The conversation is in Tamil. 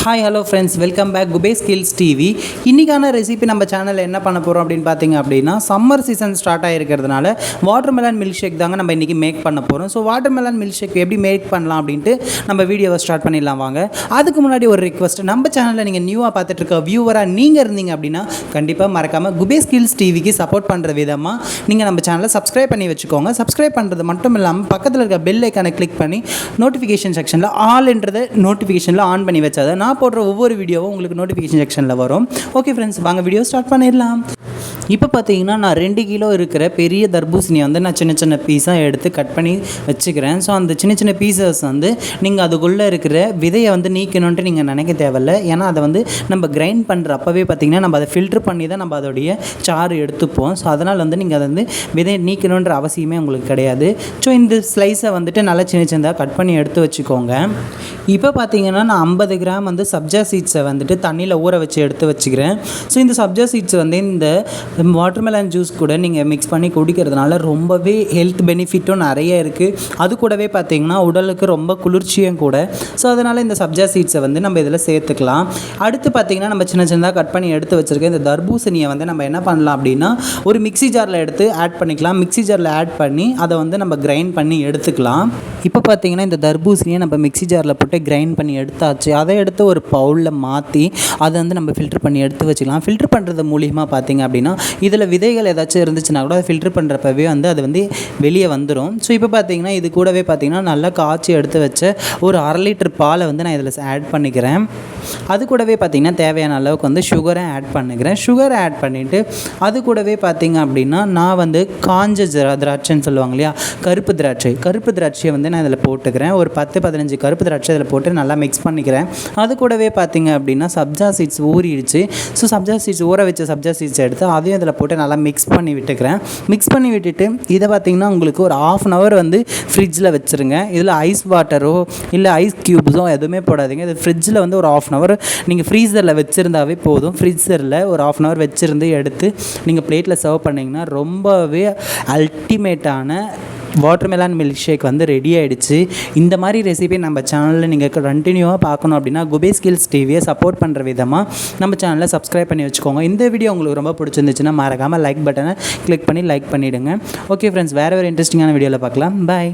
Hi hello friends, welcome back Gubeyskillstv. இன்றைக்கான ரெசிபி நம்ம சேனலில் என்ன பண்ண போகிறோம் அப்படின்னு பார்த்தீங்க அப்படின்னா, சம்மர் சீசன் ஸ்டார்ட் ஆகிருக்கிறதுனால வாட்டர்மெலன் மில்க் ஷேக் தாங்க நம்ம இன்றைக்கி மேக் பண்ண போகிறோம். ஸோ வாட்டர்மெலன் மில்க் ஷேக் எப்படி மேக் பண்ணலாம் அப்படின்ட்டு நம்ம வீடியோவை ஸ்டார்ட் பண்ணிடலாம் வாங்க. அதுக்கு முன்னாடி ஒரு ரிக்வஸ்ட், நம்ம சேனலில் நீங்கள் நியூவாக பார்த்துட்டு இருக்க வியூவராக நீங்கள் இருந்தீங்க அப்படின்னா கண்டிப்பாக மறக்காமல் Gubeyskillstv சப்போர்ட் பண்ணுற விதமாக நீங்கள் நம்ம சேனலை சப்ஸ்கிரைப் பண்ணி வச்சுக்கோங்க. சப்ஸ்கிரைப் பண்ணுறது மட்டும் இல்லாமல் பக்கத்தில் இருக்க பெல் ஐக்கானை கிளிக் பண்ணி நோட்டிஃபிகேஷன் செக்ஷனில் ஆல்ன்றதை நோட்டிஃபிகேஷனில் ஆன் பண்ணி வச்சாதான் நான் போடுற ஒவ்வொரு வீடியோவும் உங்களுக்கு நோட்டிஃபிகேஷன் செக்ஷனில் வரும். ஓகே ஃப்ரெண்ட்ஸ், வாங்க வீடியோ ஸ்டார்ட் பண்ணிடலாம். இப்போ பார்த்தீங்கன்னா நான் 2 கிலோ இருக்கிற பெரிய தர்பூசணியை வந்து நான் சின்ன சின்ன பீஸாக எடுத்து கட் பண்ணி வச்சுக்கிறேன். ஸோ அந்த சின்ன சின்ன பீசஸ் வந்து நீங்கள் அதுக்குள்ளே இருக்கிற விதையை வந்து நீக்கணுன்ட்டு நீங்கள் நினைக்க தேவையில்லை. ஏன்னா அதை வந்து நம்ம கிரைண்ட் பண்ணுற அப்போவே பார்த்திங்கன்னா நம்ம அதை ஃபில்ட்ரு பண்ணி தான் நம்ம அதோடைய சாறு எடுத்துப்போம். ஸோ அதனால் வந்து நீங்கள் அதை வந்து விதையை நீக்கணுன்ற அவசியமே உங்களுக்கு கிடையாது. ஸோ இந்த ஸ்லைஸை வந்துட்டு நல்லா சின்ன சின்னதாக கட் பண்ணி எடுத்து வச்சுக்கோங்க. இப்போ பார்த்தீங்கன்னா நான் 50 கிராம் வந்து சப்ஜா சீட்ஸை வந்துட்டு தண்ணியில் ஊற வச்சு எடுத்து வச்சுக்கிறேன். ஸோ இந்த சப்ஜா சீட்ஸ் வந்து இந்த வாட்டர்மெலன் ஜூஸ் கூட நீங்கள் மிக்ஸ் பண்ணி குடிக்கிறதுனால ரொம்பவே ஹெல்த் பெனிஃபிட்டும் நிறைய இருக்குது. அது கூடவே பார்த்திங்கன்னா உடலுக்கு ரொம்ப குளிர்ச்சியும் கூட. ஸோ அதனால் இந்த சப்ஜா சீட்ஸை வந்து நம்ம இதில் சேர்த்துக்கலாம். அடுத்து பார்த்திங்கன்னா நம்ம சின்ன சின்னதாக கட் பண்ணி எடுத்து வச்சுருக்கேன் இந்த தர்பூசணியை வந்து நம்ம என்ன பண்ணலாம் அப்படின்னா ஒரு மிக்ஸி ஜாரில் எடுத்து ஆட் பண்ணிக்கலாம். மிக்ஸி ஜாரில் ஆட் பண்ணி அதை வந்து நம்ம கிரைண்ட் பண்ணி எடுத்துக்கலாம். இப்போ பார்த்திங்கன்னா இந்த தர்பூசணியை நம்ம மிக்ஸி ஜாரில் போட்டு கிரைண்ட் பண்ணி எடுத்தாச்சு. அதை எடுத்து ஒரு பவுலில் மாற்றி அதை வந்து நம்ம ஃபில்ட்ரு பண்ணி எடுத்து வச்சுக்கலாம். ஃபில்ட்ரு பண்ணுறது மூலிமா பார்த்திங்க அப்படின்னா இதில் விதைகள் ஏதாச்சும் இருந்துச்சுன்னா கூட அதை ஃபில்ட்ரு பண்ணுறப்பவே வந்து அது வந்து வெளியே வந்துடும். ஸோ இப்போ பார்த்திங்கன்னா இது கூடவே பார்த்திங்கன்னா நல்லா காய்ச்சி எடுத்து வச்ச ஒரு 1/2 லிட்டர் பாலை வந்து நான் இதில் ஆட் பண்ணிக்கிறேன். அது கூடவே பார்த்திங்கன்னா தேவையான அளவுக்கு வந்து சுகரை ஆட் பண்ணிக்கிறேன். சுகரை ஆட் பண்ணிவிட்டு அது கூடவே பார்த்திங்க அப்படின்னா நான் வந்து காஞ்ச திராட்சைன்னு சொல்லுவாங்க இல்லையா, கருப்பு திராட்சையை வந்து நான் இதில் போட்டுக்கிறேன். ஒரு 10-15 கருப்பு திராட்சை இதில் போட்டு நல்லா மிக்ஸ் பண்ணிக்கிறேன். அது கூடவே பார்த்திங்க அப்படின்னா சப்ஜா சீட்ஸ் ஊறிடுச்சு. ஸோ சப்ஜா சீட்ஸ் ஊற வச்ச சப்ஜா சீட்ஸ் எடுத்து அதையும் இதில் போட்டு நல்லா மிக்ஸ் பண்ணி விட்டுக்கிறேன். மிக்ஸ் பண்ணி விட்டுட்டு இதை பார்த்திங்கன்னா உங்களுக்கு ஒரு 1/2 hour வந்து ஃப்ரிட்ஜில் வச்சுருங்க. இதில் ஐஸ் வாட்டரோ இல்லை ஐஸ் க்யூப்ஸோ எதுவுமே போடாதீங்க. இது ஃப்ரிட்ஜில் வந்து ஒரு 1/2 hour நீங்கள் ஃப்ரீசரில் வச்சுருந்தாவே போதும். ஃப்ரீசரில் ஒரு 1/2 hour வச்சுருந்து எடுத்து நீங்கள் பிளேட்டில் சர்வ் பண்ணிங்கன்னா ரொம்பவே அல்டிமேட்டான வாட்டர்மெலன் மில்க் ஷேக் வந்து ரெடி ஆகிடுச்சு. இந்த மாதிரி ரெசிபி நம்ம சேனலில் நீங்கள் கண்டினியூவாக பார்க்கணும் அப்படின்னா Gubeyskillstv சப்போர்ட் பண்ணுற விதமாக நம்ம சேனலை சப்ஸ்கிரைப் பண்ணி வச்சுக்கோங்க. இந்த வீடியோ உங்களுக்கு ரொம்ப பிடிச்சிருந்துச்சுன்னா மறக்காமல் லைக் பட்டனை கிளிக் பண்ணி லைக் பண்ணிவிடுங்க. ஓகே ஃப்ரெண்ட்ஸ், வேறு இன்ட்ரெஸ்டிங்கான வீடியோவில் பார்க்கலாம். பாய்.